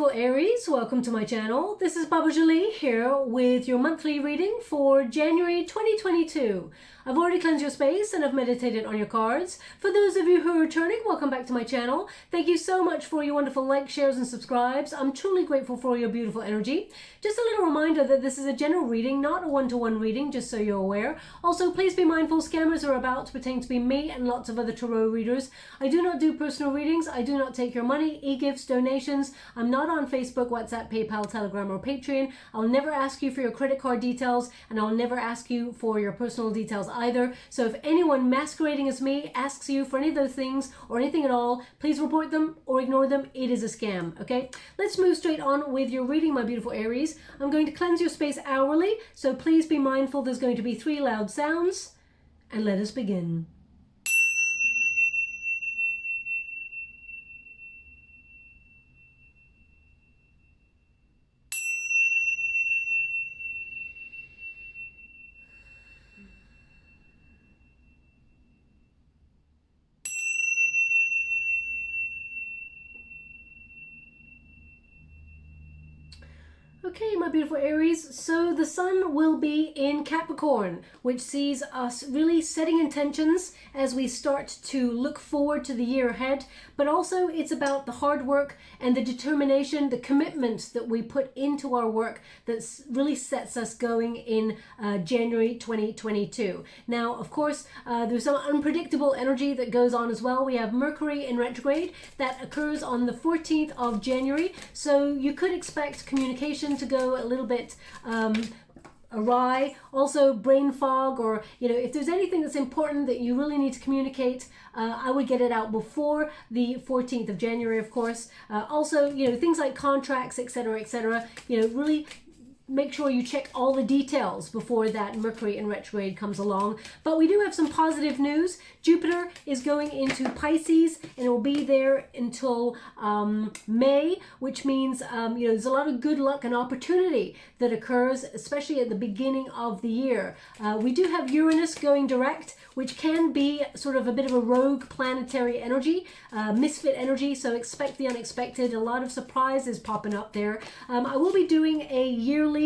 beautiful Aries, welcome to my channel. This is Baba Jolie here with your monthly reading for January 2022. I've already cleansed your space and I've meditated on your cards. For those of you who are returning, welcome back to my channel. Thank you so much for your wonderful likes, shares and subscribes. I'm truly grateful for your beautiful energy. Just a little reminder that this is a general reading, not a one-to-one reading, just so you're aware. Also, please be mindful scammers are about to pretend to be me and lots of other tarot readers. I do not do personal readings. I do not take your money, e-gifts, donations. I'm not on Facebook, WhatsApp, PayPal, Telegram or Patreon. I'll never ask you for your credit card details and I'll never ask you for your personal details either. So if anyone masquerading as me asks you for any of those things or anything at all, please report them or ignore them. It is a scam, okay? Let's move straight on with your reading, my beautiful Aries. I'm going to cleanse your space hourly, so please be mindful there's going to be 3 loud sounds. And let us begin. Okay, my beautiful Aries, so the sun will be in Capricorn, which sees us really setting intentions as we start to look forward to the year ahead, but also it's about the hard work and the determination, the commitment that we put into our work that really sets us going in January 2022. Now, of course, there's some unpredictable energy that goes on as well. We have Mercury in retrograde that occurs on the 14th of January, so you could expect communication to go a little bit awry. Also brain fog, or if there's anything that's important that you really need to communicate, I would get it out before the 14th of January, of course. Also, things like contracts, etc., really make sure you check all the details before that Mercury in retrograde comes along. But we do have some positive news. Jupiter is going into Pisces and it will be there until May, which means there's a lot of good luck and opportunity that occurs, especially at the beginning of the year. We do have Uranus going direct, which can be sort of a bit of a rogue planetary energy, misfit energy, so expect the unexpected. A lot of surprises popping up there. I will be doing a yearly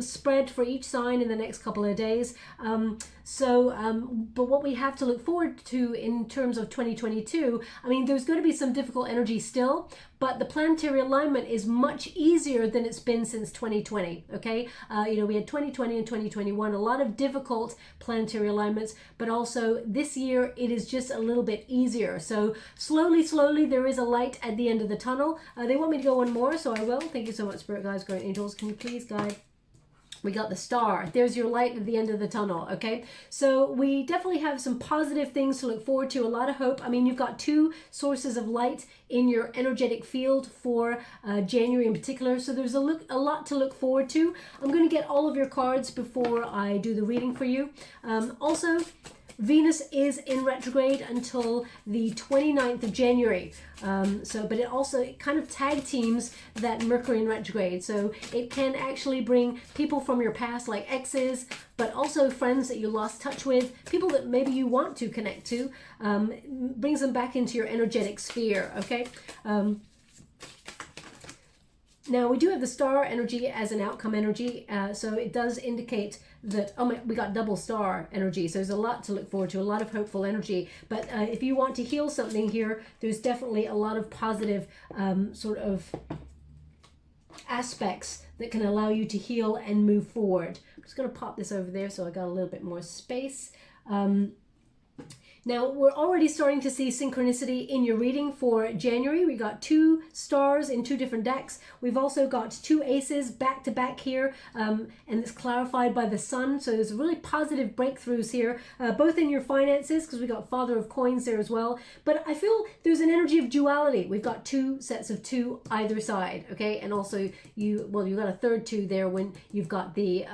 spread for each sign in the next couple of days. But what we have to look forward to in terms of 2022, there's going to be some difficult energy still, but the planetary alignment is much easier than it's been since 2020, okay? We had 2020 and 2021, a lot of difficult planetary alignments, but also this year it is just a little bit easier. So slowly, there is a light at the end of the tunnel. They want me to go one more, so I will. Thank you so much, Spirit Guides, Guardian Angels. Can you please guide? We got the star. There's your light at the end of the tunnel, okay? So we definitely have some positive things to look forward to, a lot of hope. You've got 2 sources of light in your energetic field for January in particular, so there's a lot to look forward to. I'm going to get all of your cards before I do the reading for you. Also, Venus is in retrograde until the 29th of January. But it kind of tag teams that Mercury in retrograde. So it can actually bring people from your past, like exes, but also friends that you lost touch with, people that maybe you want to connect to, brings them back into your energetic sphere, okay? Now, we do have the star energy as an outcome energy, so it does indicate that, we got double star energy, so there's a lot to look forward to, a lot of hopeful energy. But if you want to heal something here, there's definitely a lot of positive sort of aspects that can allow you to heal and move forward. I'm just going to pop this over there so I got a little bit more space. Now, we're already starting to see synchronicity in your reading for January. We got 2 stars in 2 different decks. We've also got 2 aces back to back here, and it's clarified by the sun. So there's really positive breakthroughs here, both in your finances, because we got Father of Coins there as well. But I feel there's an energy of duality. We've got 2 sets of 2 either side, okay? And also you've got a third 2 there when you've got the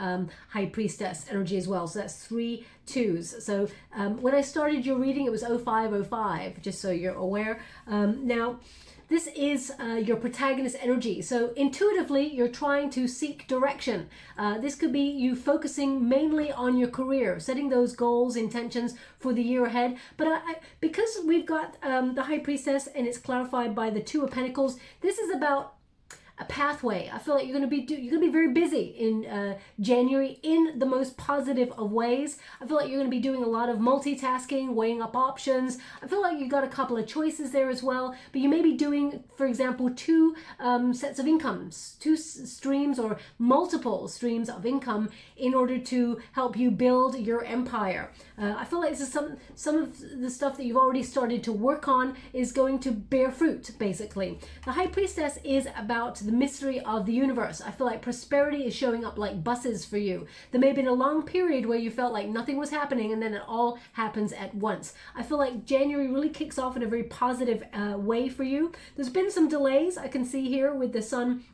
High Priestess energy as well. So that's 3 2s. So when I started your reading, it was 0505, just so you're aware. Now, this is your protagonist energy. So intuitively, you're trying to seek direction. This could be you focusing mainly on your career, setting those goals, intentions for the year ahead. But because we've got the High Priestess and it's clarified by the 2 of Pentacles, this is about a pathway. I feel like you're going to be very busy in January in the most positive of ways. I feel like you're going to be doing a lot of multitasking, weighing up options. I feel like you got a couple of choices there as well, but you may be doing, for example, two sets of incomes, two streams or multiple streams of income in order to help you build your empire. I feel like this is some of the stuff that you've already started to work on is going to bear fruit, basically. The High Priestess is about the mystery of the universe. I feel like prosperity is showing up like buses for you. There may have been a long period where you felt like nothing was happening, and then it all happens at once. I feel like January really kicks off in a very positive way for you. There's been some delays I can see here with the Sun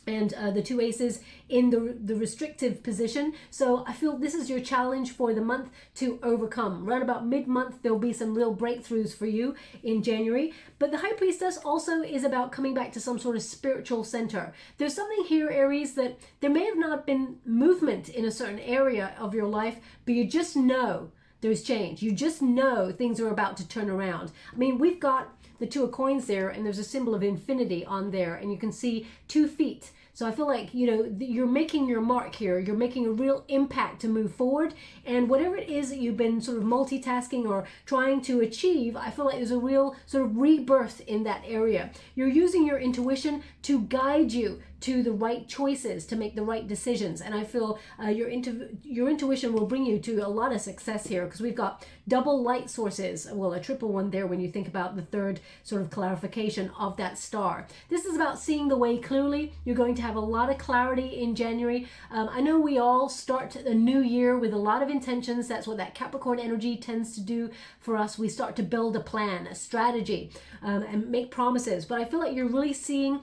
and the two aces in the restrictive position. So I feel this is your challenge for the month to overcome. Right about mid-month, there'll be some real breakthroughs for you in January. But the High Priestess also is about coming back to some sort of spiritual center. There's something here, Aries, that there may have not been movement in a certain area of your life, but you just know there's change. You just know things are about to turn around. I mean, we've got the Two of Coins there, and there's a symbol of infinity on there, and you can see 2 feet. So I feel like, you know, you're making your mark here. You're making a real impact to move forward. And whatever it is that you've been sort of multitasking or trying to achieve, I feel like there's a real sort of rebirth in that area. You're using your intuition to guide you to the right choices, to make the right decisions. And I feel your intuition will bring you to a lot of success here, because we've got double light sources, well, a triple one there when you think about the third sort of clarification of that star. This is about seeing the way clearly. You're going to have a lot of clarity in January. I know we all start the new year with a lot of intentions. That's what that Capricorn energy tends to do for us. We start to build a plan, a strategy, and make promises. But I feel like you're really seeing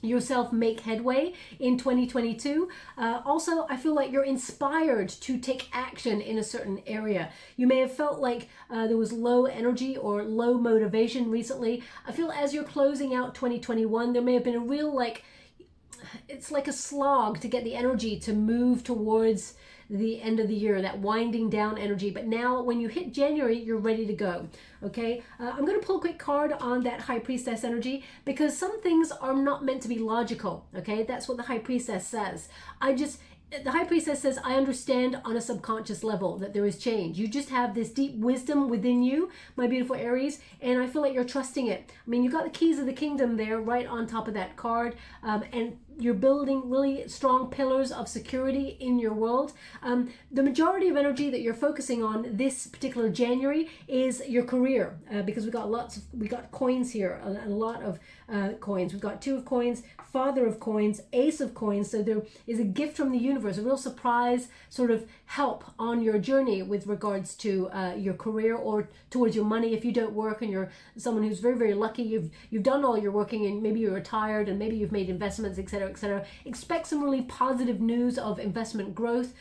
yourself make headway in 2022. Also, I feel like you're inspired to take action in a certain area. You may have felt like there was low energy or low motivation recently. I feel as you're closing out 2021, there may have been a real it's like a slog to get the energy to move towards the end of the year, that winding down energy. But now when you hit January, you're ready to go. Okay, I'm going to pull a quick card on that High Priestess energy, because some things are not meant to be logical. Okay, that's what the High Priestess says. The High Priestess says, I understand on a subconscious level that there is change. You just have this deep wisdom within you, my beautiful Aries, and I feel like you're trusting it. I mean, you've got the keys of the kingdom there right on top of that card, and you're building really strong pillars of security in your world. The majority of energy that you're focusing on this particular January is your career, because we got coins here, a lot of coins. We've got 2 of Coins, Father of Coins, Ace of Coins. So there is a gift from the universe, a real surprise sort of help on your journey with regards to your career or towards your money. If you don't work and you're someone who's very, very lucky, you've done all your working, and maybe you're retired and maybe you've made investments, etc., etc. Expect some really positive news of investment growth.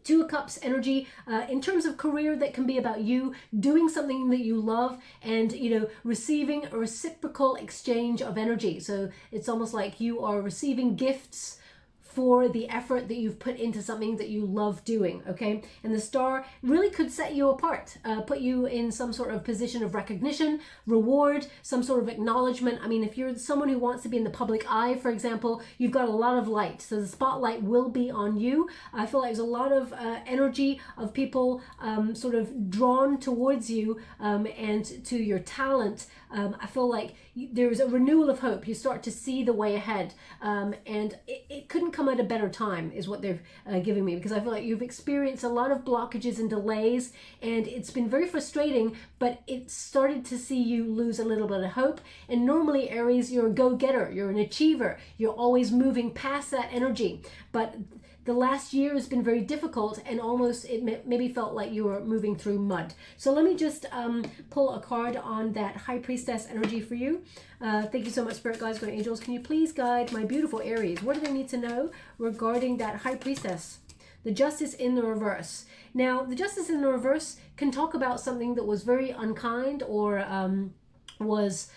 2 of Cups energy in terms of career, that can be about you doing something that you love and, you know, receiving a reciprocal exchange of energy. So it's almost like you are receiving gifts for the effort that you've put into something that you love doing. Okay, and the star really could set you apart, put you in some sort of position of recognition, reward, some sort of acknowledgement. I mean, if you're someone who wants to be in the public eye, for example, you've got a lot of light, so the spotlight will be on you. I feel like there's a lot of energy of people sort of drawn towards you and to your talent. I feel like there's a renewal of hope. You start to see the way ahead, and it couldn't come at a better time, is what they're giving me, because I feel like you've experienced a lot of blockages and delays, and it's been very frustrating, but it started to see you lose a little bit of hope. And normally, Aries, you're a go-getter, you're an achiever, you're always moving past that energy, but the last year has been very difficult, and almost it maybe felt like you were moving through mud. So let me just pull a card on that High Priestess energy for you. Thank you so much, Spirit Guides, Guardian Angels. Can you please guide my beautiful Aries? What do they need to know regarding that High Priestess? The Justice in the reverse. Now, the Justice in the reverse can talk about something that was very unkind or was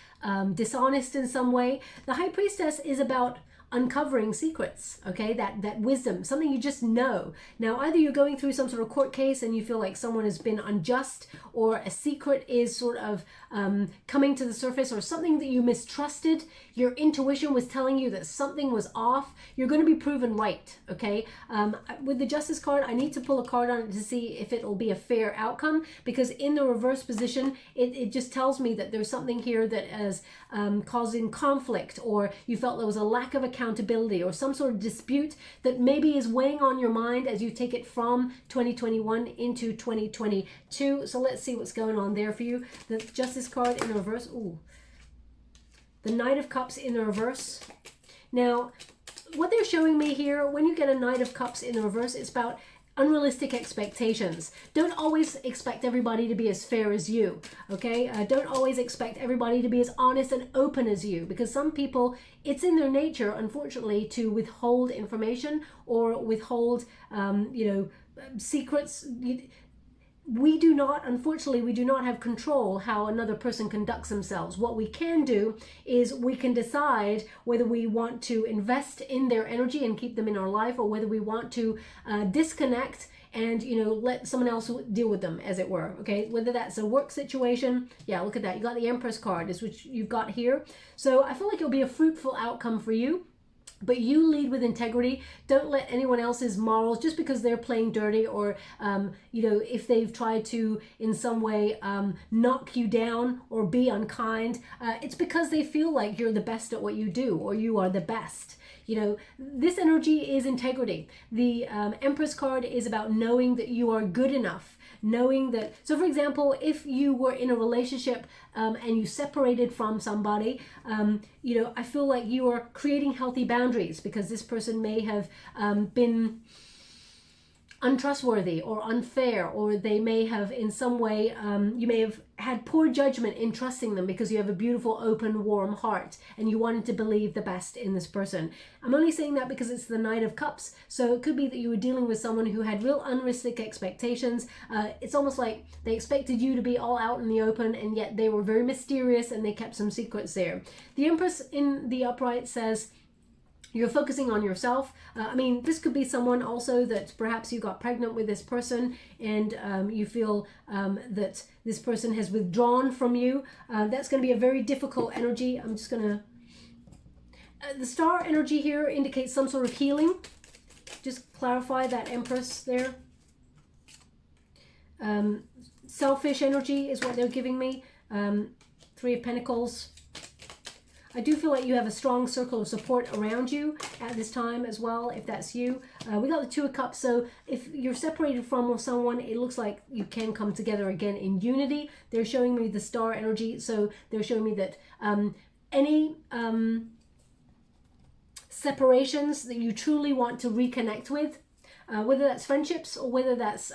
dishonest in some way. The High Priestess is about uncovering secrets, okay, that wisdom, something you just know. Now, either you're going through some sort of court case and you feel like someone has been unjust, or a secret is sort of coming to the surface, or something that you mistrusted, your intuition was telling you that something was off. You're going to be proven right, okay? With the Justice card, I need to pull a card on it to see if it'll be a fair outcome, because in the reverse position, it just tells me that there's something here that is causing conflict, or you felt there was a lack of accountability, or some sort of dispute that maybe is weighing on your mind as you take it from 2021 into 2022. So let's see what's going on there for you. The Justice card in reverse. Ooh. The Knight of Cups in the reverse. Now, what they're showing me here, when you get a Knight of Cups in the reverse, it's about unrealistic expectations. Don't always expect everybody to be as fair as you, okay? Don't always expect everybody to be as honest and open as you, because some people, it's in their nature, unfortunately, to withhold information or withhold, secrets. We do not, unfortunately, we do not have control how another person conducts themselves. What we can do is we can decide whether we want to invest in their energy and keep them in our life, or whether we want to disconnect and, let someone else deal with them, as it were, okay? Whether that's a work situation. Yeah, look at that. You got the Empress card, is what you've got here. So I feel like it'll be a fruitful outcome for you. But you lead with integrity. Don't let anyone else's morals, just because they're playing dirty, or, if they've tried to in some way knock you down or be unkind, it's because they feel like you're the best at what you do, or you are the best. This energy is integrity. The Empress card is about knowing that you are good enough. Knowing that, so for example, if you were in a relationship and you separated from somebody, I feel like you are creating healthy boundaries, because this person may have been untrustworthy or unfair, or they may have in some way, you may have had poor judgment in trusting them, because you have a beautiful, open, warm heart and you wanted to believe the best in this person. I'm only saying that because it's the Knight of Cups, so it could be that you were dealing with someone who had real unrealistic expectations. It's almost like they expected you to be all out in the open, and yet they were very mysterious and they kept some secrets there. The Empress in the upright says, you're focusing on yourself. This could be someone also that perhaps you got pregnant with this person, and you feel that this person has withdrawn from you. That's going to be a very difficult energy. I'm just going to... the star energy here indicates some sort of healing. Just clarify that Empress there. Selfish energy is what they're giving me. Three of Pentacles. I do feel like you have a strong circle of support around you at this time as well, if that's you. We got the Two of Cups, so if you're separated from someone, it looks like you can come together again in unity. They're showing me the star energy, so they're showing me that any separations that you truly want to reconnect with, whether that's friendships or whether that's,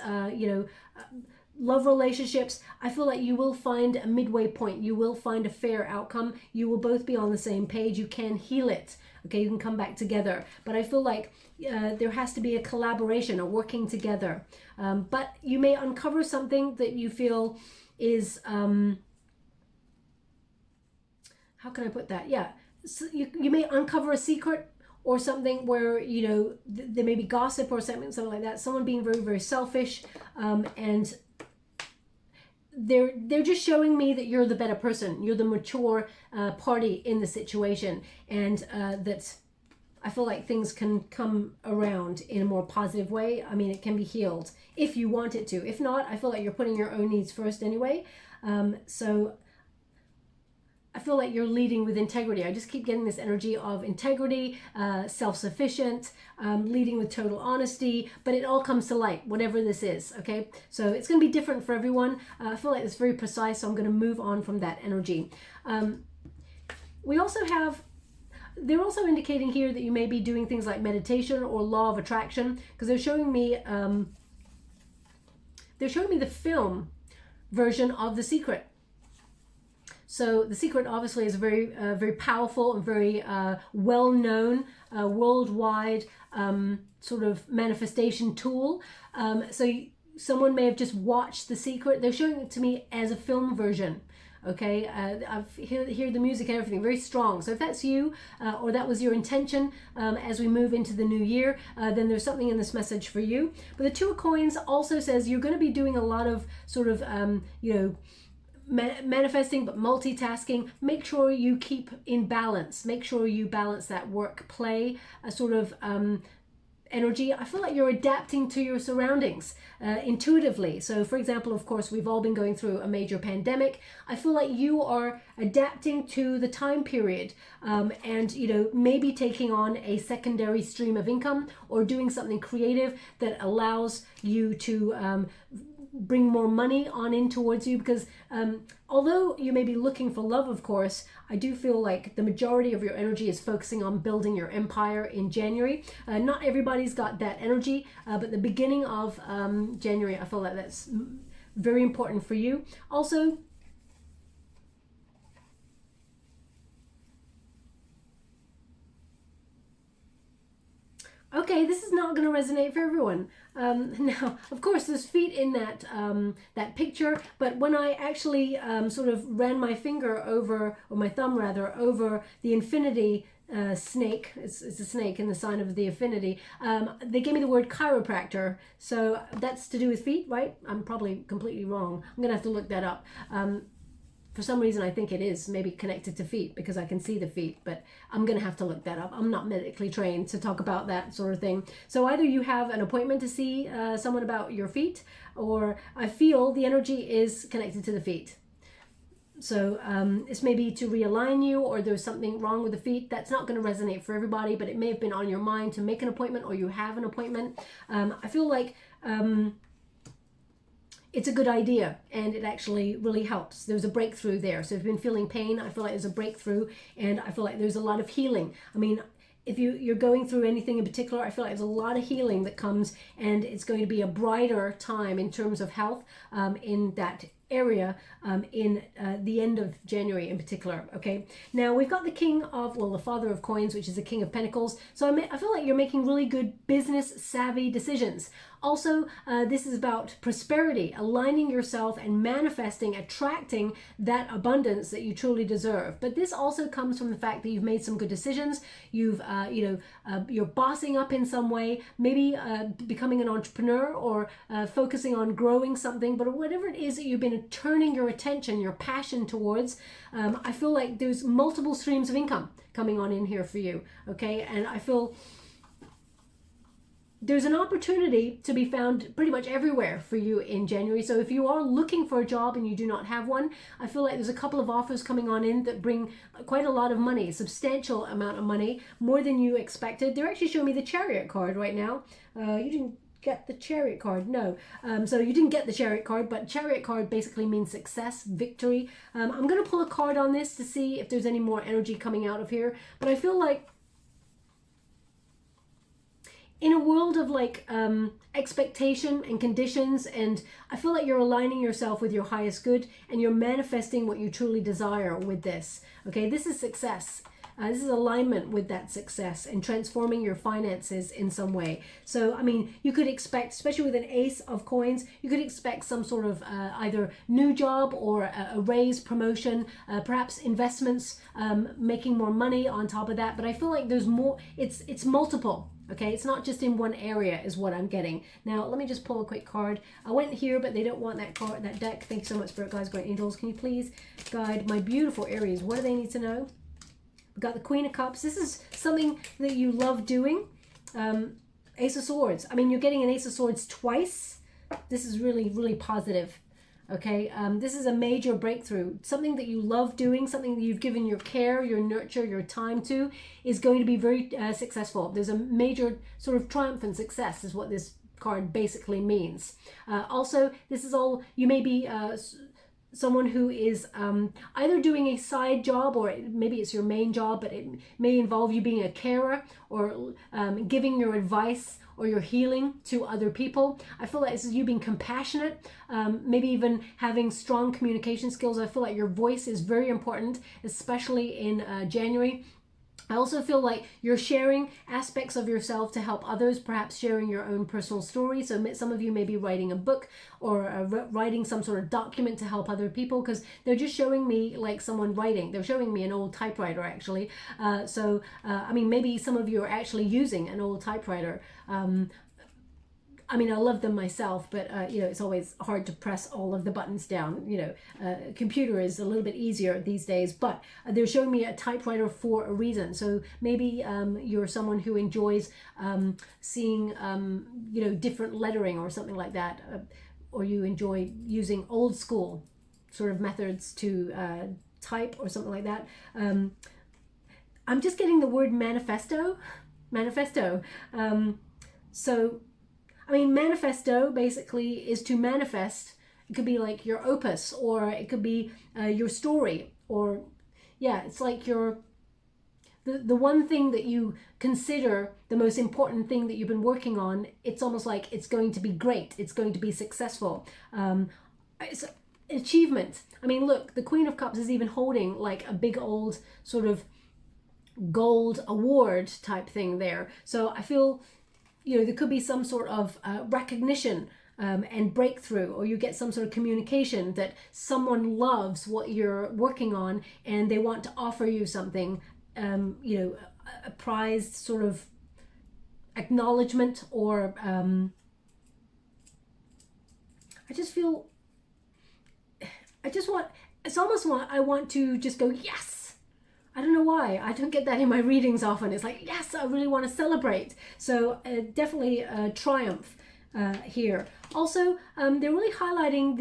love relationships, I feel like you will find a midway point. You will find a fair outcome. You will both be on the same page. You can heal it. Okay, you can come back together. But I feel like there has to be a collaboration, a working together. But you may uncover something that you feel is, how can I put that? Yeah, so you may uncover a secret, or something where, there may be gossip or something like that. Someone being very, very selfish, and they're just showing me that you're the better person. You're the mature party in the situation, and that I feel like things can come around in a more positive way. It can be healed if you want it to. If not, I feel like you're putting your own needs first anyway. So I feel like you're leading with integrity. I just keep getting this energy of integrity, self-sufficient, leading with total honesty, but it all comes to light, whatever this is, okay? So it's going to be different for everyone. I feel like it's very precise, so I'm going to move on from that energy. We also have, they're also indicating here that you may be doing things like meditation or law of attraction, because they're showing me the film version of The Secret. So The Secret obviously is a very, very powerful and very well-known worldwide sort of manifestation tool. So someone may have just watched The Secret. They're showing it to me as a film version. Okay, I hear the music and everything very strong. So if that's you, or that was your intention as we move into the new year, then there's something in this message for you. But the Two of Coins also says you're going to be doing a lot of sort of, you know, manifesting but multitasking. Make sure you keep in balance. Make sure you balance that work play sort of energy. I feel like you're adapting to your surroundings intuitively. So for example, of course, we've all been going through a major pandemic. I feel like you are adapting to the time period, and you know, maybe taking on a secondary stream of income or doing something creative that allows you to bring more money on in towards you, because although you may be looking for love, of course, I do feel like the majority of your energy is focusing on building your empire in January. Not everybody's got that energy, but the beginning of January, I feel like that's very important for you. Also, okay, this is not going to resonate for everyone. Now, of course, there's feet in that that picture, but when I actually sort of ran my finger over, or my thumb rather, over the infinity snake, it's a snake in the sign of the infinity, they gave me the word chiropractor. So that's to do with feet, right? I'm probably completely wrong. I'm going to have to look that up. For some reason, I think it is maybe connected to feet because I can see the feet, but I'm going to have to look that up. I'm not medically trained to talk about that sort of thing. So either you have an appointment to see someone about your feet, or I feel the energy is connected to the feet. So it's maybe to realign you, or there's something wrong with the feet. That's not going to resonate for everybody, but it may have been on your mind to make an appointment, or you have an appointment. I feel like it's a good idea, and it actually really helps. There's a breakthrough there. So if you've been feeling pain, I feel like there's a breakthrough, and I feel like there's a lot of healing. I mean, if you're going through anything in particular, I feel like there's a lot of healing that comes, and it's going to be a brighter time in terms of health in that area in the end of January in particular. Okay, now we've got the King of, well, the Father of Coins, which is the King of Pentacles. So I feel like you're making really good business savvy decisions. Also, this is about prosperity, aligning yourself and manifesting, attracting that abundance that you truly deserve. But this also comes from the fact that you've made some good decisions. You've, you're bossing up in some way, maybe becoming an entrepreneur, or focusing on growing something, but whatever it is that you've been turning your attention, your passion towards, I feel like there's multiple streams of income coming on in here for you. Okay, and I feel there's an opportunity to be found pretty much everywhere for you in January. So if you are looking for a job and you do not have one, I feel like there's a couple of offers coming on in that bring quite a lot of money, a substantial amount of money, more than you expected. They're actually showing me the Chariot card right now. You didn't get the Chariot card, no. So you didn't get the Chariot card, but Chariot card basically means success, victory. I'm going to pull a card on this to see if there's any more energy coming out of here, but I feel like in a world of like expectation and conditions, and I feel like you're aligning yourself with your highest good, and you're manifesting what you truly desire with this. Okay, this is success. This is alignment with that success and transforming your finances in some way. So, I mean, you could expect, especially with an Ace of Coins, you could expect some sort of either new job or a raise, promotion, perhaps investments, making more money on top of that. But I feel like there's more, it's multiple. Okay, it's not just in one area is what I'm getting. Now, let me just pull a quick card. I went here, but they don't want that card, that deck. Thank you so much, Spirit Guides, Great Angels. Can you please guide my beautiful Aries? What do they need to know? We've got the Queen of Cups. This is something that you love doing. Ace of Swords. I mean, you're getting an Ace of Swords twice. This is really, really positive. Okay, this is a major breakthrough. Something that you love doing, something that you've given your care, your nurture, your time to, is going to be very successful. There's a major sort of triumphant success is what this card basically means. Also, this is all, you may be someone who is either doing a side job, or maybe it's your main job, but it may involve you being a carer, or giving your advice or your healing to other people. I feel like this is you being compassionate, maybe even having strong communication skills. I feel like your voice is very important, especially in January. I also feel like you're sharing aspects of yourself to help others, perhaps sharing your own personal story. So some of you may be writing a book or writing some sort of document to help other people, because they're just showing me like someone writing. They're showing me an old typewriter, actually. I mean, maybe some of you are actually using an old typewriter. I mean, I love them myself, but you know, it's always hard to press all of the buttons down. You know, computer is a little bit easier these days, but they're showing me a typewriter for a reason. So maybe you're someone who enjoys seeing, you know, different lettering or something like that, or you enjoy using old school sort of methods to type or something like that. I'm just getting the word manifesto. So I mean, manifesto basically is to manifest. It could be like your opus, or it could be your story, or yeah, it's like the one thing that you consider the most important thing that you've been working on. It's almost like it's going to be great. It's going to be successful. It's achievement. I mean, look, the Queen of Cups is even holding like a big old sort of gold award type thing there. So I feel, you know, there could be some sort of recognition and breakthrough, or you get some sort of communication that someone loves what you're working on and they want to offer you something, you know, a prized sort of acknowledgement, or I just feel, it's almost I want to just go, yes. I don't know why. I don't get that in my readings often. It's like, yes, I really want to celebrate. So definitely a triumph here. Also, they're really highlighting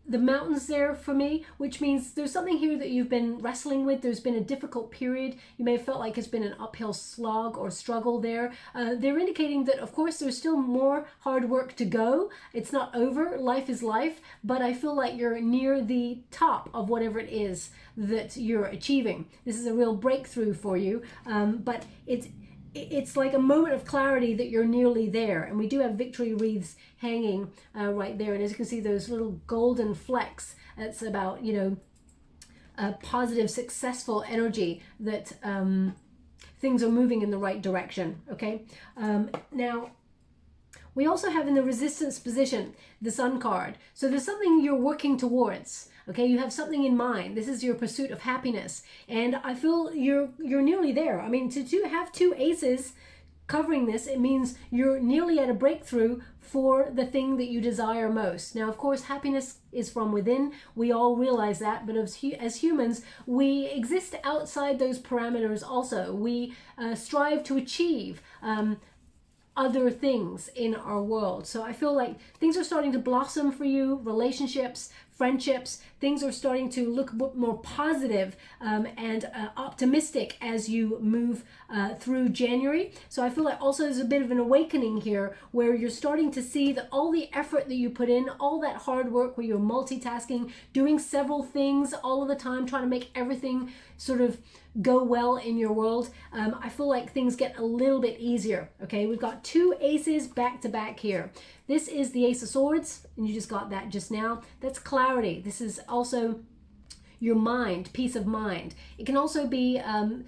the mountains there for me, which means there's something here that you've been wrestling with. There's been a difficult period. You may have felt like it's been an uphill slog or struggle there. They're indicating that, of course, there's still more hard work to go. It's not over. Life is life. But I feel like you're near the top of whatever it is that you're achieving. This is a real breakthrough for you. But it's like a moment of clarity that you're nearly there. And we do have victory wreaths hanging right there. And as you can see, those little golden flecks, it's about, you know, a positive, successful energy that things are moving in the right direction. Okay. Now, we also have in the resistance position, the Sun card. So there's something you're working towards. Okay, you have something in mind. This is your pursuit of happiness, and I feel you're nearly there. I mean, to have two aces covering this, it means you're nearly at a breakthrough for the thing that you desire most. Now, of course, happiness is from within. We all realize that, but as humans, we exist outside those parameters also. We strive to achieve other things in our world. So I feel like things are starting to blossom for you, relationships, friendships, things are starting to look more positive and optimistic as you move through January. So I feel like also there's a bit of an awakening here where you're starting to see that all the effort that you put in, all that hard work where you're multitasking, doing several things all of the time, trying to make everything sort of go well in your world, I feel like things get a little bit easier. Okay, we've got two aces back to back here. This is the Ace of Swords, and you just got that just now. That's clarity. This is also your mind, peace of mind. It can also be a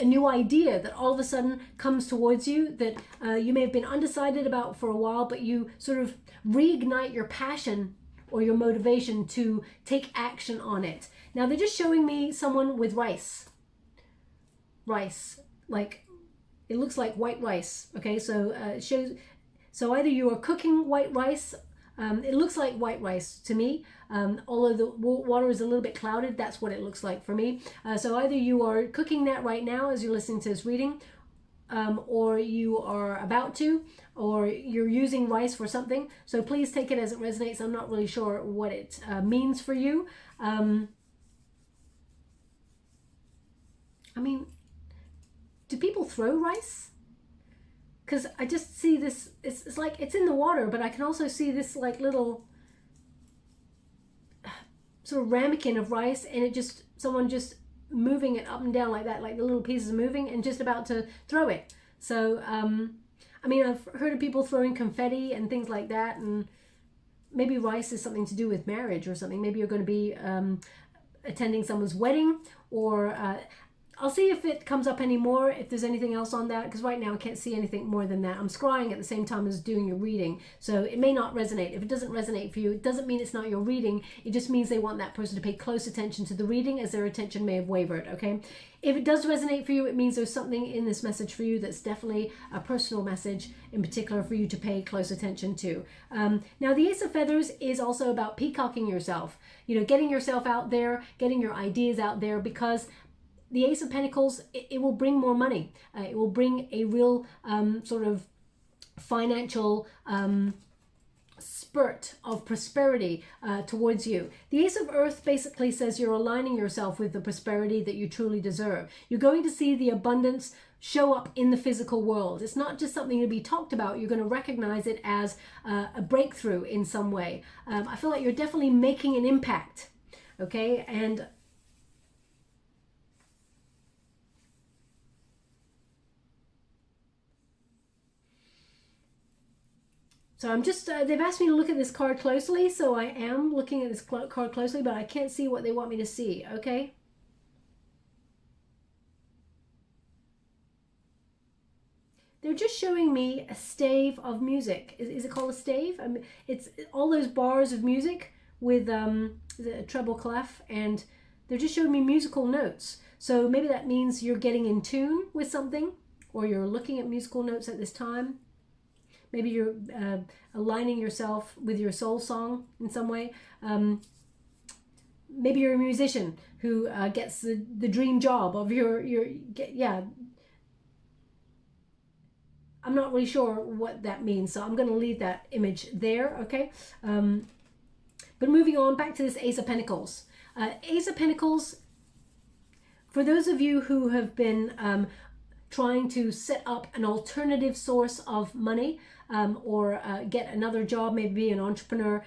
new idea that all of a sudden comes towards you that you may have been undecided about for a while, but you sort of reignite your passion or your motivation to take action on it. Now they're just showing me someone with rice, like it looks like white rice. Okay, so it shows, so either you are cooking white rice, it looks like white rice to me, although the water is a little bit clouded. That's what it looks like for me. So either you are cooking that right now as you're listening to this reading, or you are about to, or you're using rice for something. So please take it as it resonates. I'm not really sure what it means for you. I mean, do people throw rice? Because I just see this, it's like it's in the water, but I can also see this like little sort of ramekin of rice, and it just, someone just moving it up and down like that, like the little pieces moving and just about to throw it. So, I mean, I've heard of people throwing confetti and things like that, and maybe rice is something to do with marriage or something. Maybe you're going to be attending someone's wedding, or I'll see if it comes up anymore, if there's anything else on that, because right now I can't see anything more than that. I'm scrying at the same time as doing your reading, so it may not resonate. If it doesn't resonate for you, it doesn't mean it's not your reading. It just means they want that person to pay close attention to the reading, as their attention may have wavered, okay? If it does resonate for you, it means there's something in this message for you that's definitely a personal message in particular for you to pay close attention to. Now, the Ace of Feathers is also about peacocking yourself, you know, getting yourself out there, getting your ideas out there, because the Ace of Pentacles, it will bring more money. It will bring a real sort of financial spurt of prosperity towards you. The Ace of Earth basically says you're aligning yourself with the prosperity that you truly deserve. You're going to see the abundance show up in the physical world. It's not just something to be talked about. You're going to recognize it as a breakthrough in some way. I feel like you're definitely making an impact, okay? And so I'm just, they've asked me to look at this card closely, so I am looking at this card closely, but I can't see what they want me to see, okay? They're just showing me a stave of music. Is it called a stave? I mean, it's all those bars of music with a treble clef, and they're just showing me musical notes. So maybe that means you're getting in tune with something, or you're looking at musical notes at this time. Maybe you're aligning yourself with your soul song in some way. Maybe you're a musician who gets the dream job of yeah. I'm not really sure what that means, so I'm going to leave that image there, okay? But moving on, back to this Ace of Pentacles. Ace of Pentacles, for those of you who have been trying to set up an alternative source of money, or get another job, maybe be an entrepreneur,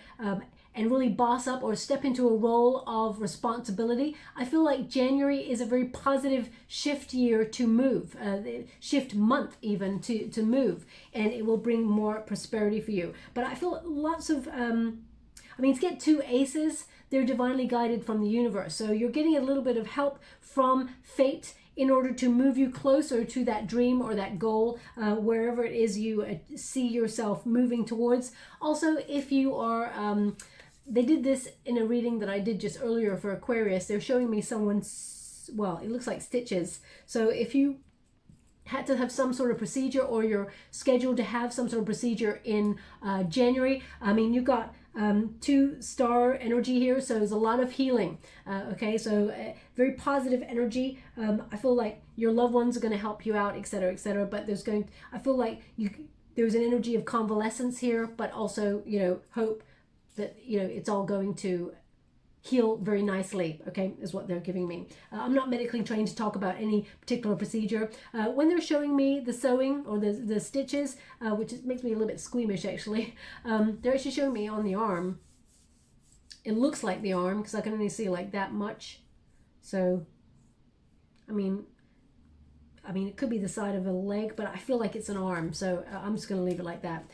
and really boss up or step into a role of responsibility, I feel like January is a very positive shift year to move, shift month even to move, and it will bring more prosperity for you. But I feel lots of, I mean, to get two aces, they're divinely guided from the universe. So you're getting a little bit of help from fate in order to move you closer to that dream or that goal, wherever it is you see yourself moving towards. Also, if you are, they did this in a reading that I did just earlier for Aquarius. They're showing me someone's, well, it looks like stitches. So if you had to have some sort of procedure, or you're scheduled to have some sort of procedure in January, I mean, you got 2-star energy here, so there's a lot of healing, okay? So very positive energy. I feel like your loved ones are going to help you out, etc., etc., but I feel like there's an energy of convalescence here, but also, you know, hope that, you know, it's all going to heal very nicely, okay, is what they're giving me. I'm not medically trained to talk about any particular procedure. When they're showing me the sewing or the stitches, which makes me a little bit squeamish actually, they're actually showing me on the arm. It looks like the arm because I can only see like that much. So, I mean, it could be the side of a leg, but I feel like it's an arm, so I'm just going to leave it like that.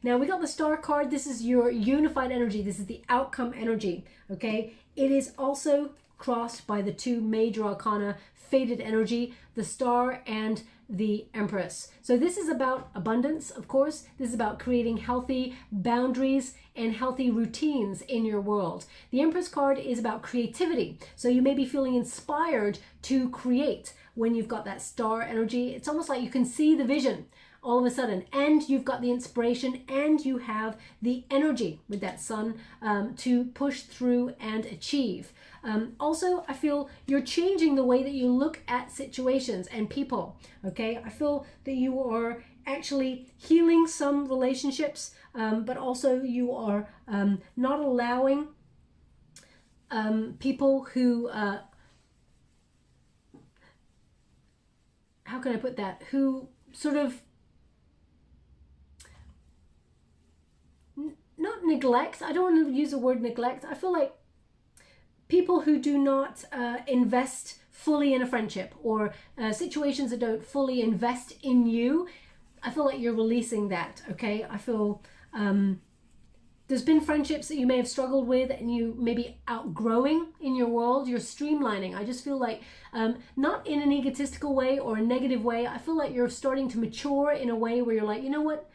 Now we got the Star card. This is your unified energy. This is the outcome energy, okay? It is also crossed by the two major arcana, faded energy, the Star and the Empress. So this is about abundance, of course. This is about creating healthy boundaries and healthy routines in your world. The Empress card is about creativity. So you may be feeling inspired to create when you've got that Star energy. It's almost like you can see the vision all of a sudden, and you've got the inspiration, and you have the energy with that Sun to push through and achieve. Also, I feel you're changing the way that you look at situations and people, okay? I feel that you are actually healing some relationships, but also you are not allowing people who, how can I put that, who sort of not neglect, I don't want to use the word neglect, I feel like people who do not invest fully in a friendship, or situations that don't fully invest in you, I feel like you're releasing that, okay? I feel There's been friendships that you may have struggled with and you may be outgrowing in your world. You're streamlining. I just feel like, not in an egotistical way or a negative way. I feel like you're starting to mature in a way where you're like, you know what?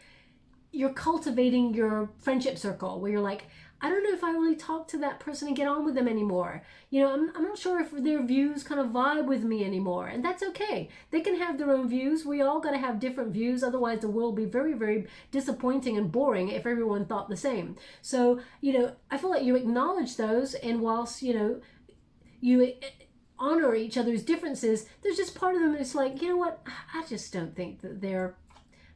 You're cultivating your friendship circle where you're like, I don't know if I really talk to that person and get on with them anymore. You know, I'm not sure if their views kind of vibe with me anymore. And that's okay. They can have their own views. We all got to have different views. Otherwise, the world would be very, very disappointing and boring if everyone thought the same. So, you know, I feel like you acknowledge those. And whilst, you know, you honor each other's differences, there's just part of them that's like, you know what? I just don't think that they're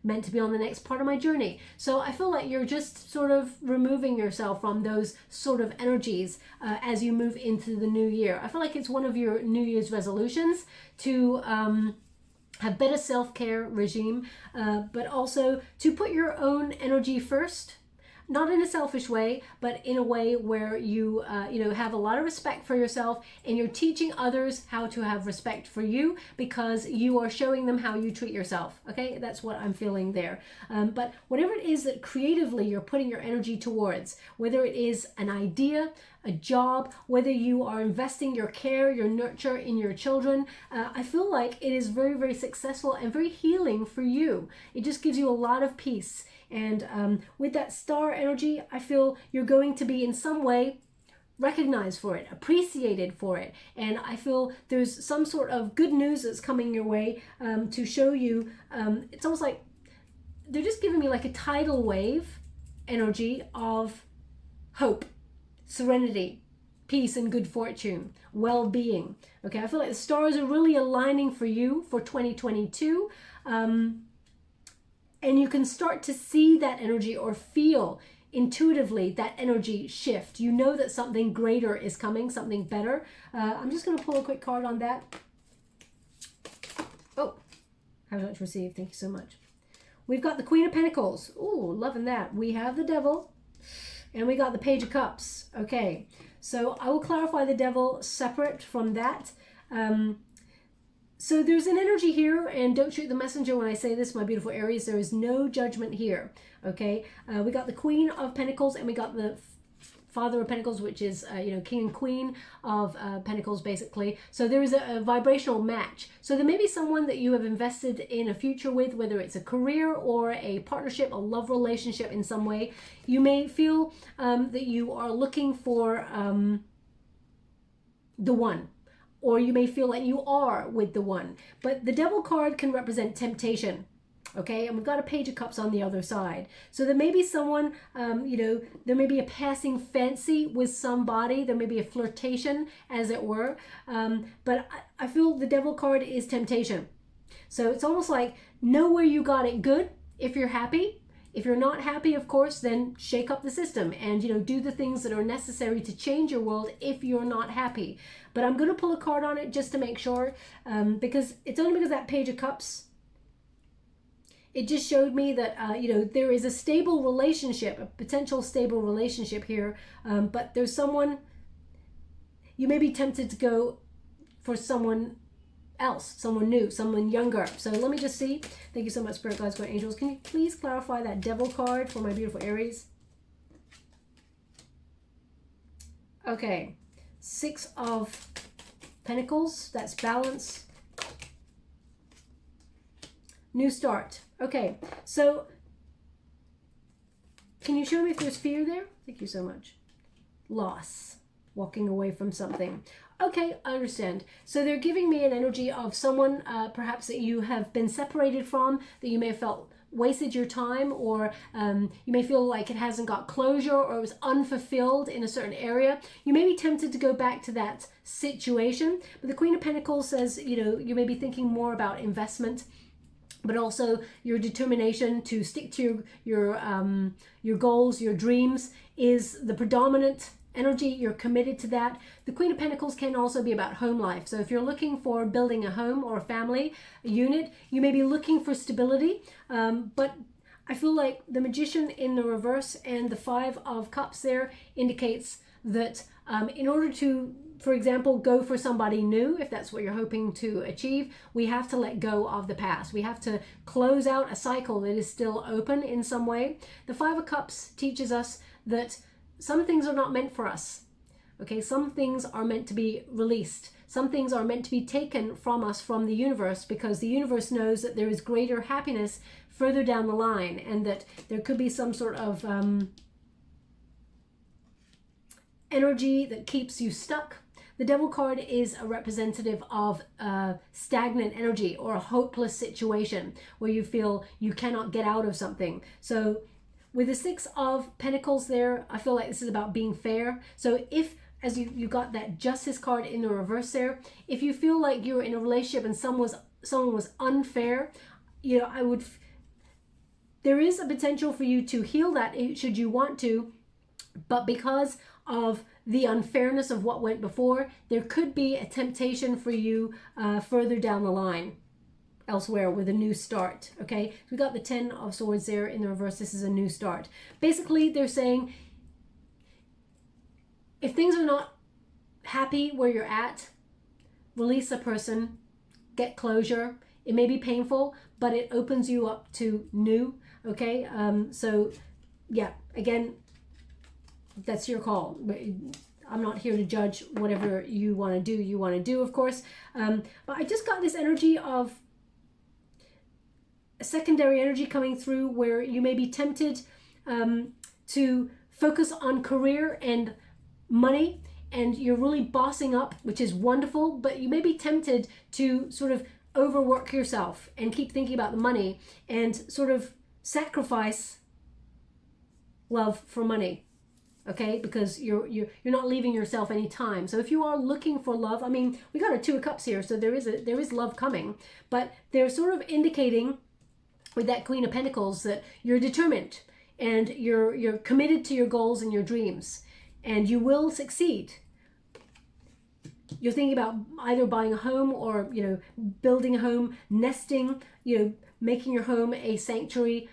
meant to be on the next part of my journey. So I feel like you're just sort of removing yourself from those sort of energies as you move into the new year. I feel like it's one of your New Year's resolutions to have better self-care regime, but also to put your own energy first. Not in a selfish way, but in a way where you, you know, have a lot of respect for yourself and you're teaching others how to have respect for you because you are showing them how you treat yourself. Okay, that's what I'm feeling there. But whatever it is that creatively you're putting your energy towards, whether it is an idea, a job, whether you are investing your care, your nurture in your children, I feel like it is very, very successful and very healing for you. It just gives you a lot of peace. And with that star energy, I feel you're going to be in some way recognized for it, appreciated for it. And I feel there's some sort of good news that's coming your way to show you. It's almost like they're just giving me like a tidal wave energy of hope, serenity, peace and good fortune, well-being. Okay, I feel like the stars are really aligning for you for 2022. And you can start to see that energy or feel intuitively that energy shift. You know that something greater is coming, something better. I'm just going to pull a quick card on that. Oh, how much received. Thank you so much. We've got the Queen of Pentacles. Ooh, loving that. We have the Devil and we got the Page of Cups. Okay, so I will clarify the Devil separate from that. So there's an energy here, and don't shoot the messenger when I say this, my beautiful Aries. There is no judgment here, okay? We got the Queen of Pentacles, and we got the Father of Pentacles, which is, you know, King and Queen of Pentacles, basically. So there is a vibrational match. So there may be someone that you have invested in a future with, whether it's a career or a partnership, a love relationship in some way. You may feel that you are looking for the one. Or you may feel like you are with the one. But the Devil card can represent temptation. Okay, and we've got a Page of Cups on the other side. So there may be someone, you know, there may be a passing fancy with somebody. There may be a flirtation, as it were. But I feel the Devil card is temptation. So it's almost like know where you got it good if you're happy. If you're not happy, of course, then shake up the system and, you know, do the things that are necessary to change your world if you're not happy. But I'm going to pull a card on it just to make sure, because it's only because that Page of Cups, it just showed me that, you know, there is a stable relationship, a potential stable relationship here. But there's someone, you may be tempted to go for someone else, someone new, someone younger. So let me just see. Thank you so much, Spirit Guides, Guardian Angels. Can you please clarify that Devil card for my beautiful Aries? Okay, Six of Pentacles, that's balance. New start. Okay, so can you show me if there's fear there? Thank you so much. Loss, walking away from something. Okay, I understand. So they're giving me an energy of someone perhaps that you have been separated from, that you may have felt wasted your time, or you may feel like it hasn't got closure or it was unfulfilled in a certain area. You may be tempted to go back to that situation. But the Queen of Pentacles says, you know, you may be thinking more about investment, but also your determination to stick to your goals, your dreams is the predominant energy. You're committed to that. The Queen of Pentacles can also be about home life. So if you're looking for building a home or a family, a unit, you may be looking for stability. But I feel like the Magician in the reverse and the Five of Cups there indicates that in order to for example, go for somebody new, if that's what you're hoping to achieve, we have to let go of the past. We have to close out a cycle that is still open in some way. The Five of Cups teaches us that some things are not meant for us. Okay, some things are meant to be released. Some things are meant to be taken from us, from the universe, because the universe knows that there is greater happiness further down the line, and that there could be some sort of energy that keeps you stuck. The Devil card is a representative of stagnant energy or a hopeless situation where you feel you cannot get out of something. So with the Six of Pentacles there, I feel like this is about being fair. So if, as you got that Justice card in the reverse there, if you feel like you're in a relationship and someone was unfair, you know, there is a potential for you to heal that should you want to, but because of the unfairness of what went before, there could be a temptation for you further down the line elsewhere with a new start. Okay, so we got the Ten of Swords there in the reverse. This is a new start. Basically, they're saying if things are not happy where you're at, release a person, get closure. It may be painful, but it opens you up to new. Okay, so yeah, again, that's your call. I'm not here to judge whatever you want to do. You want to do, of course. But I just got this energy of a secondary energy coming through where you may be tempted to focus on career and money, and you're really bossing up, which is wonderful, but you may be tempted to sort of overwork yourself and keep thinking about the money and sort of sacrifice love for money. Okay, because you're not leaving yourself any time. So if you are looking for love, I mean, we got a Two of Cups here, so there is love coming, but they're sort of indicating with that Queen of Pentacles that you're determined and you're committed to your goals and your dreams, and you will succeed. You're thinking about either buying a home or, you know, building a home, nesting, you know, making your home a sanctuary.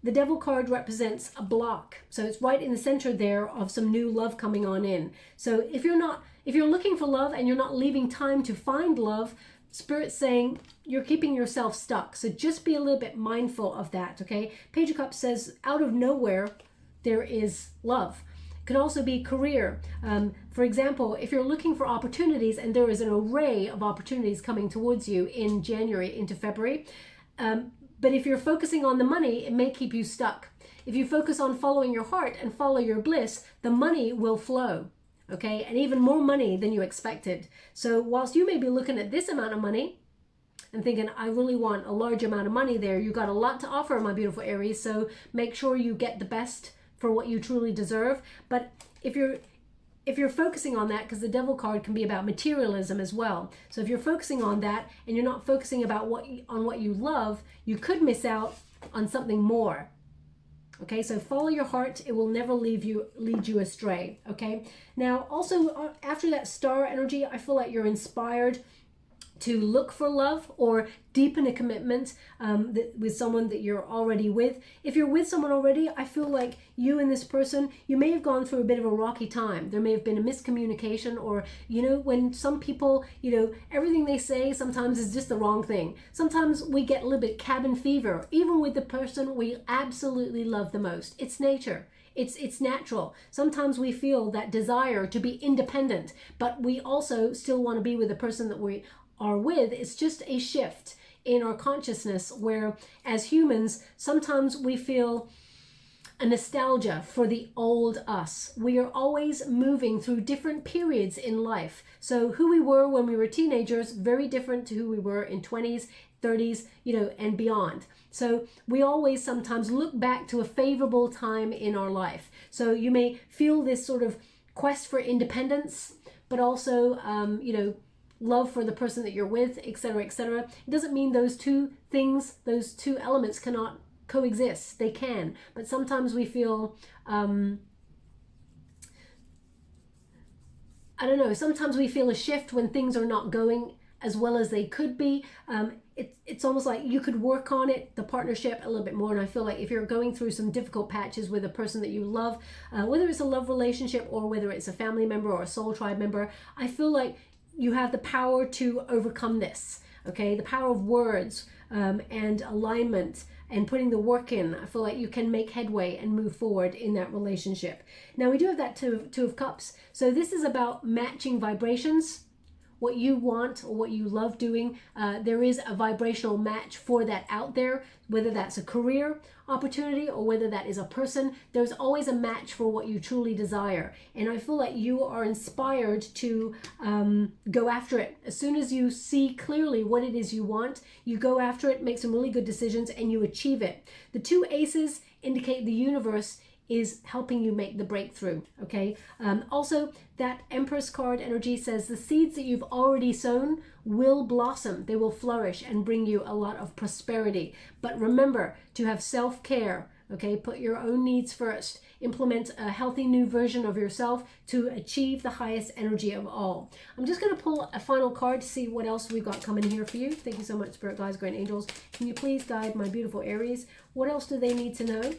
The Devil card represents a block. So it's right in the center there of some new love coming on in. So if you're looking for love and you're not leaving time to find love, Spirit's saying you're keeping yourself stuck. So just be a little bit mindful of that, okay? Page of Cups says out of nowhere, there is love. It could also be career. For example, if you're looking for opportunities and there is an array of opportunities coming towards you in January into February, but if you're focusing on the money, it may keep you stuck. If you focus on following your heart and follow your bliss, the money will flow, okay? And even more money than you expected. So whilst you may be looking at this amount of money and thinking, I really want a large amount of money there, you got a lot to offer, my beautiful Aries, so make sure you get the best for what you truly deserve. But if you're focusing on that, because the Devil card can be about materialism as well. So if you're focusing on that and you're not focusing about on what you love, you could miss out on something more. Okay, so follow your heart. It will never lead you astray. Okay, now also after that star energy, I feel like you're inspired to look for love or deepen a commitment with someone that you're already with. If you're with someone already, I feel like you and this person, you may have gone through a bit of a rocky time. There may have been a miscommunication, or, you know, when some people, you know, everything they say sometimes is just the wrong thing. Sometimes we get a little bit cabin fever, even with the person we absolutely love the most. It's nature. It's natural. Sometimes we feel that desire to be independent, but we also still want to be with the person that we are with. It's just a shift in our consciousness where, as humans, sometimes we feel a nostalgia for the old us. We are always moving through different periods in life. So who we were when we were teenagers, very different to who we were in 20s, 30s, you know, and beyond. So we always sometimes look back to a favorable time in our life. So you may feel this sort of quest for independence, but also, you know, love for the person that you're with, etc., etc. It doesn't mean those two things, those two elements cannot coexist. They can, but sometimes we feel, I don't know, sometimes we feel a shift when things are not going as well as they could be. it's almost like you could work on it, the partnership, a little bit more. And I feel like if you're going through some difficult patches with a person that you love, whether it's a love relationship or whether it's a family member or a soul tribe member, I feel like you have the power to overcome this. Okay, the power of words and alignment and putting the work in. I feel like you can make headway and move forward in that relationship. Now we do have that two of cups. So this is about matching vibrations, what you want or what you love doing. There is a vibrational match for that out there, whether that's a career opportunity or whether that is a person. There's always a match for what you truly desire. And I feel like you are inspired to go after it. As soon as you see clearly what it is you want, you go after it, make some really good decisions, and you achieve it. The two aces indicate the universe is helping you make the breakthrough. Okay. Also, that Empress card energy says the seeds that you've already sown will blossom. They will flourish and bring you a lot of prosperity. But remember to have self-care. Okay. Put your own needs first. Implement a healthy new version of yourself to achieve the highest energy of all. I'm just going to pull a final card to see what else we've got coming here for you. Thank you so much, Spirit Guides, Great Angels. Can you please guide my beautiful Aries? What else do they need to know?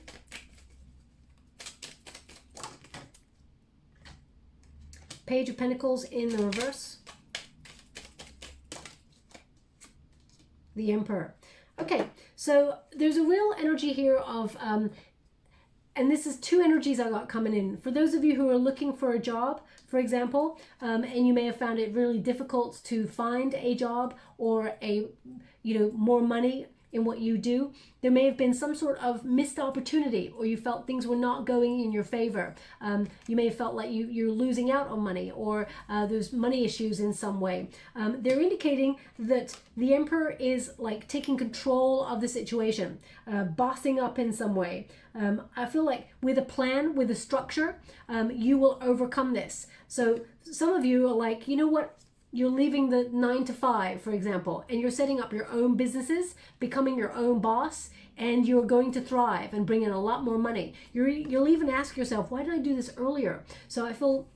Page of Pentacles in the reverse. The Emperor. Okay, so there's a real energy here of, and this is two energies I got coming in. For those of you who are looking for a job, for example, and you may have found it really difficult to find a job or more money in what you do, there may have been some sort of missed opportunity, or you felt things were not going in your favor. You may have felt like you're losing out on money, or there's money issues in some way. They're indicating that the Emperor is like taking control of the situation, bossing up in some way. I feel like with a plan, with a structure, you will overcome this. So some of you are like, you know what? You're leaving the 9 to 5, for example, and you're setting up your own businesses, becoming your own boss, and you're going to thrive and bring in a lot more money. You'll even ask yourself, why did I do this earlier? So I feel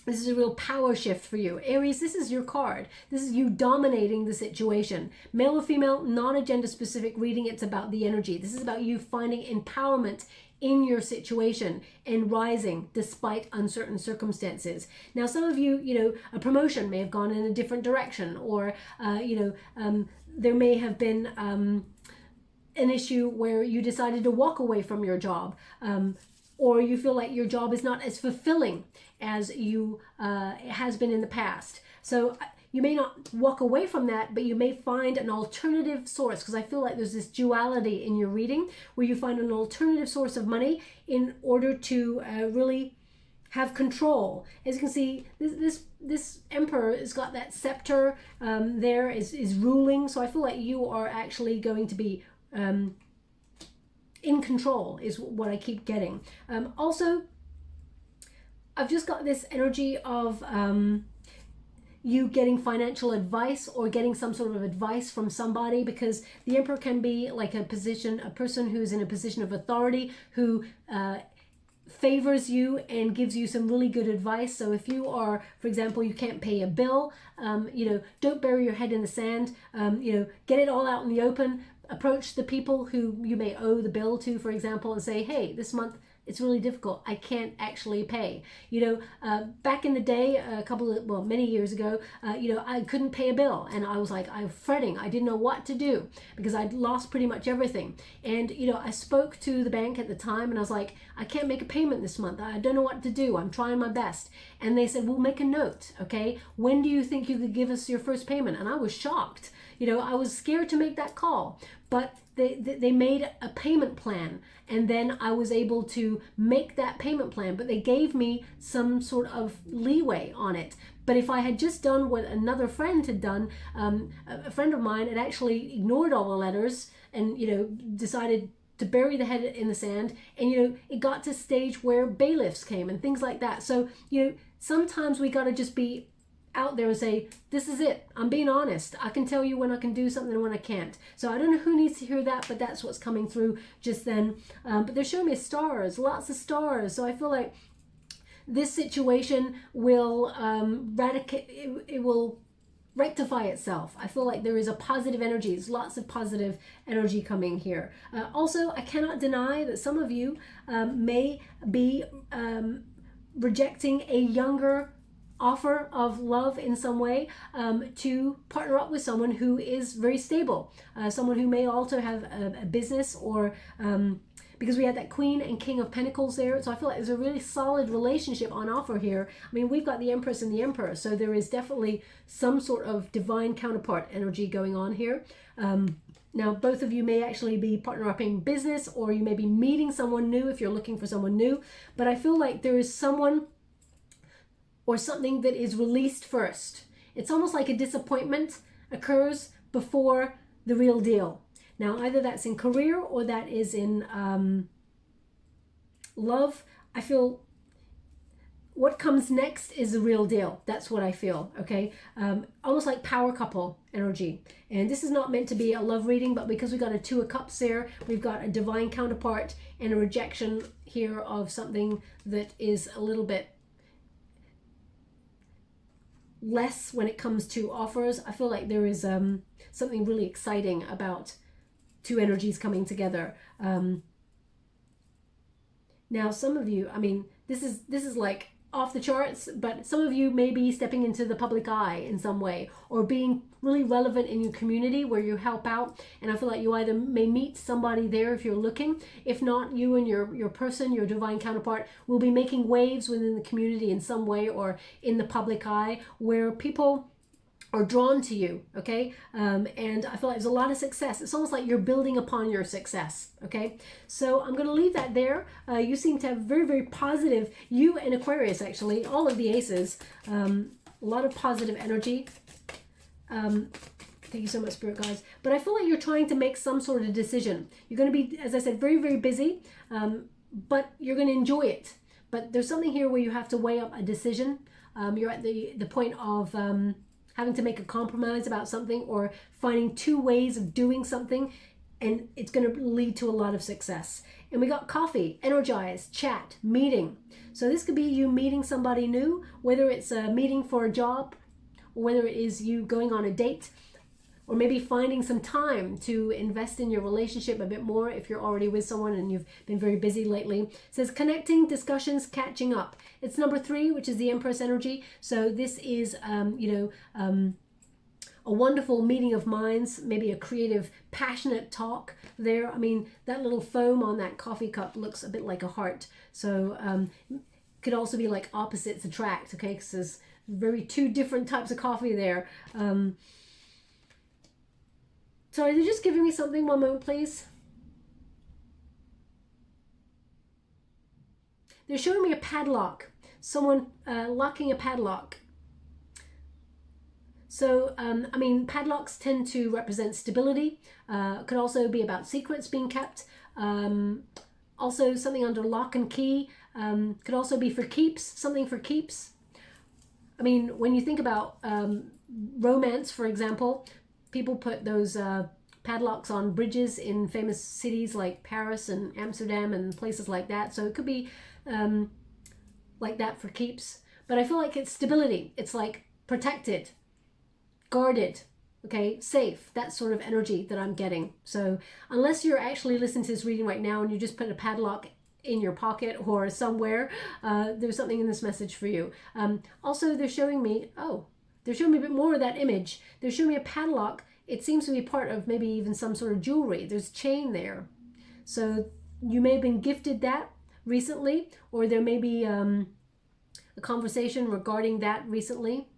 this is a real power shift for you. Aries, this is your card. This is you dominating the situation. Male or female, not a gender specific reading. It's about the energy. This is about you finding empowerment in your situation and rising despite uncertain circumstances. Now, some of you, a promotion may have gone in a different direction, or, there may have been an issue where you decided to walk away from your job, or you feel like your job is not as fulfilling as it has been in the past. So you may not walk away from that, but you may find an alternative source, because I feel like there's this duality in your reading where you find an alternative source of money in order to really have control. As you can see, this Emperor has got that scepter there, is ruling. So I feel like you are actually going to be in control, is what I keep getting. Also, I've just got this energy of you getting financial advice or getting some sort of advice from somebody, because the Emperor can be like a person who's in a position of authority, who favors you and gives you some really good advice. So if you are, for example, you can't pay a bill, don't bury your head in the sand, get it all out in the open. Approach the people who you may owe the bill to, for example, and say, hey, this month it's really difficult. I can't actually pay. Back in the day, many years ago, I couldn't pay a bill, and I was fretting. I didn't know what to do because I'd lost pretty much everything. And, I spoke to the bank at the time, and I was like, I can't make a payment this month. I don't know what to do. I'm trying my best. And they said, well, make a note, okay? When do you think you could give us your first payment? And I was shocked. I was scared to make that call, but they made a payment plan, and then I was able to make that payment plan, but they gave me some sort of leeway on it. But if I had just done what another friend had done, a friend of mine had actually ignored all the letters and, decided to bury the head in the sand, and, it got to a stage where bailiffs came and things like that. So, sometimes we got to just be out there and say, this is it. I'm being honest. I can tell you when I can do something and when I can't. So I don't know who needs to hear that, but that's what's coming through just then. But they're showing me stars, lots of stars. So I feel like this situation will it will rectify itself. I feel like there is a positive energy. There's lots of positive energy coming here. Also, I cannot deny that some of you may be rejecting a younger offer of love in some way to partner up with someone who is very stable, someone who may also have a business, or because we had that Queen and King of Pentacles there. So I feel like there's a really solid relationship on offer here. I mean, we've got the Empress and the Emperor, so there is definitely some sort of divine counterpart energy going on here. Now, both of you may actually be partner up in business, or you may be meeting someone new if you're looking for someone new. But I feel like there is someone or something that is released first. It's almost like a disappointment occurs before the real deal. Now, either that's in career or that is in love. I feel what comes next is the real deal. That's what I feel, okay? Almost like power couple energy. And this is not meant to be a love reading, but because we got a Two of Cups there, we've got a divine counterpart and a rejection here of something that is a little bit less when it comes to offers. I feel like there is something really exciting about two energies coming together. Now, some of you, I mean, this is like off the charts, but some of you may be stepping into the public eye in some way, or being really relevant in your community where you help out. And I feel like you either may meet somebody there if you're looking. If not, you and your person, your divine counterpart, will be making waves within the community in some way, or in the public eye, where people are drawn to you, okay? And I feel like there's a lot of success. It's almost like you're building upon your success, okay? So I'm going to leave that there. You seem to have very, very positive, you and Aquarius, actually, all of the aces, a lot of positive energy. Thank you so much, Spirit guides. But I feel like you're trying to make some sort of decision. You're going to be, as I said, very, very busy, but you're going to enjoy it. But there's something here where you have to weigh up a decision. You're at the point of having to make a compromise about something, or finding two ways of doing something, and it's going to lead to a lot of success. And we got coffee, energize, chat, meeting. So this could be you meeting somebody new, whether it's a meeting for a job, or whether it is you going on a date, or maybe finding some time to invest in your relationship a bit more if you're already with someone and you've been very busy lately. It says connecting, discussions, catching up. It's number 3, which is the Empress energy. So this is, a wonderful meeting of minds, maybe a creative, passionate talk there. I mean, that little foam on that coffee cup looks a bit like a heart. So could also be like opposites attract, okay? Because there's very two different types of coffee there. Sorry, they're just giving me something. One moment, please. They're showing me a padlock. Someone locking a padlock. So, I mean, padlocks tend to represent stability. Could also be about secrets being kept. Also, something under lock and key. Could also be for keeps, something for keeps. I mean, when you think about romance, for example, people put those padlocks on bridges in famous cities like Paris and Amsterdam and places like that. So it could be like that for keeps. But I feel like it's stability. It's like protected, guarded, okay, safe. That sort of energy that I'm getting. So unless you're actually listening to this reading right now and you just put a padlock in your pocket or somewhere, there's something in this message for you. Also, they're showing me, they're showing me a bit more of that image. They're showing me a padlock. It seems to be part of maybe even some sort of jewelry. There's chain there. So you may have been gifted that recently, or there may be a conversation regarding that recently.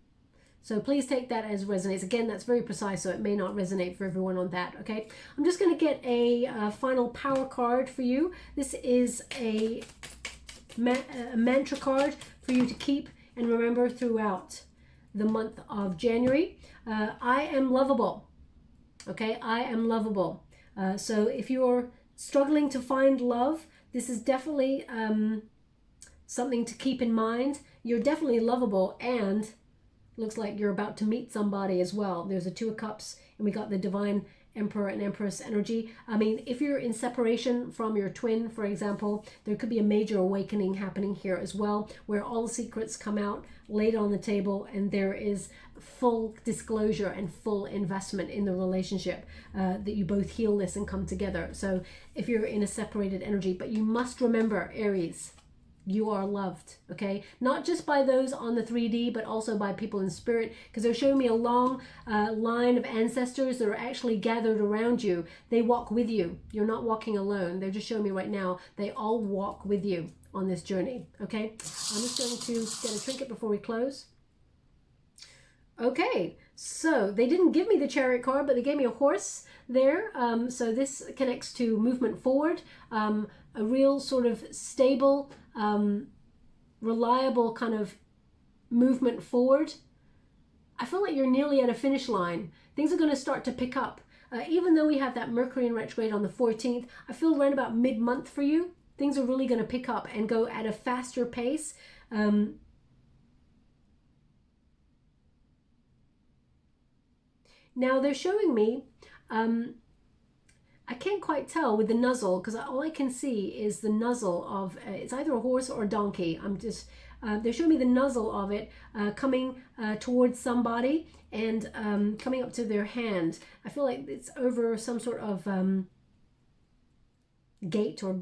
So please take that as resonates. Again, that's very precise, so it may not resonate for everyone on that, okay? I'm just going to get a final power card for you. This is a mantra card for you to keep and remember throughout the month of January. I am lovable. Okay, I am lovable. So if you're struggling to find love, this is definitely something to keep in mind. You're definitely lovable, and looks like you're about to meet somebody as well. There's a Two of Cups, and we got the divine Emperor and Empress energy. I mean, if you're in separation from your twin, for example, there could be a major awakening happening here as well, where all the secrets come out, laid on the table, and there is full disclosure and full investment in the relationship, that you both heal this and come together. So if you're in a separated energy, but you must remember, Aries, you are loved, okay? Not just by those on the 3D, but also by people in spirit, because they're showing me a long line of ancestors that are actually gathered around you. They walk with you. You're not walking alone. They're just showing me right now, they all walk with you on this journey, okay? I'm just going to get a trinket before we close. Okay, so they didn't give me the Chariot card, but they gave me a horse there. So this connects to movement forward, a real sort of stable, reliable kind of movement forward. I feel like you're nearly at a finish line. Things are going to start to pick up. Even though we have that Mercury in retrograde on the 14th, I feel around about mid-month for you, things are really going to pick up and go at a faster pace. Now they're showing me, I can't quite tell with the nuzzle, because all I can see is the nuzzle of, it's either a horse or a donkey. They're showing me the nuzzle of it coming towards somebody and coming up to their hand. I feel like it's over some sort of gate or,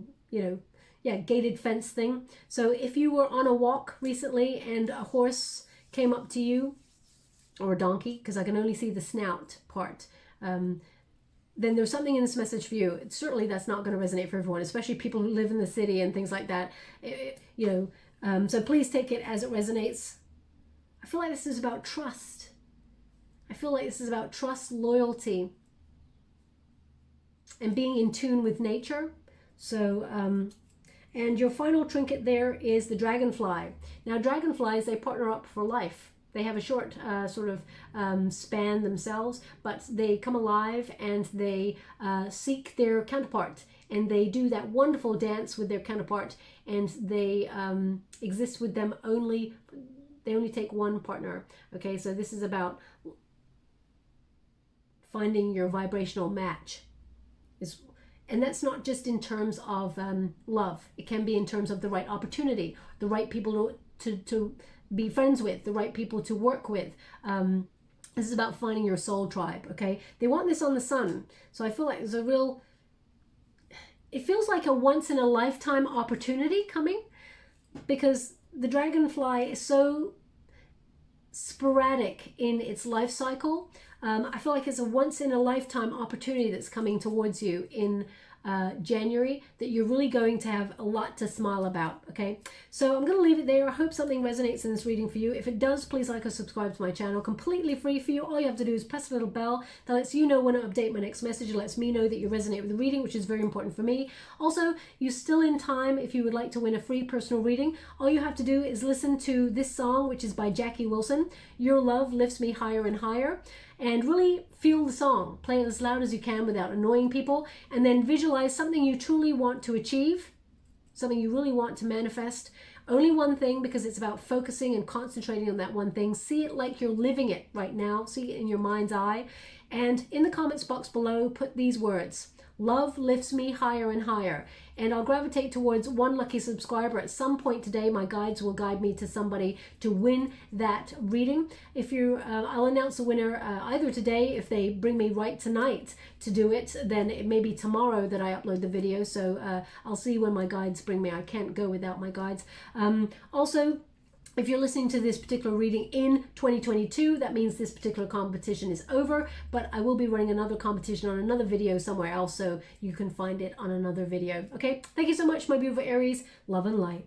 gated fence thing. So if you were on a walk recently and a horse came up to you, or a donkey, because I can only see the snout part, then there's something in this message for you. Certainly that's not going to resonate for everyone, especially people who live in the city and things like that. So please take it as it resonates. I feel like this is about trust. I feel like this is about trust, loyalty, and being in tune with nature. So, and your final trinket there is the dragonfly. Now, dragonflies, they partner up for life. They have a short span themselves, but they come alive and they seek their counterpart, and they do that wonderful dance with their counterpart, and they exist with them only. They only take one partner. Okay, so this is about finding your vibrational match. And that's not just in terms of love. It can be in terms of the right opportunity, the right people to be friends with, the right people to work with. This is about finding your soul tribe, okay? They want this on the sun. So I feel like there's a real, it feels like a once in a lifetime opportunity coming, because the dragonfly is so sporadic in its life cycle. I feel like it's a once in a lifetime opportunity that's coming towards you in January, that you're really going to have a lot to smile about, okay? So I'm going to leave it there. I hope something resonates in this reading for you. If it does, please like or subscribe to my channel. Completely free for you. All you have to do is press the little bell that lets you know when I update my next message. It lets me know that you resonate with the reading, which is very important for me. Also, you're still in time if you would like to win a free personal reading. All you have to do is listen to this song, which is by Jackie Wilson, Your Love Lifts Me Higher and Higher, and really feel the song. Play it as loud as you can without annoying people, and then visualize something you truly want to achieve, something you really want to manifest. Only one thing, because it's about focusing and concentrating on that one thing. See it like you're living it right now. See it in your mind's eye. And in the comments box below, put these words: love lifts me higher and higher. And I'll gravitate towards one lucky subscriber. At some point today, my guides will guide me to somebody to win that reading. If you, I'll announce the winner either today, if they bring me right tonight to do it, then it may be tomorrow that I upload the video. So I'll see when my guides bring me. I can't go without my guides. Also, if you're listening to this particular reading in 2022, that means this particular competition is over, but I will be running another competition on another video somewhere else, so you can find it on another video. Okay, thank you so much, my beautiful Aries. Love and light.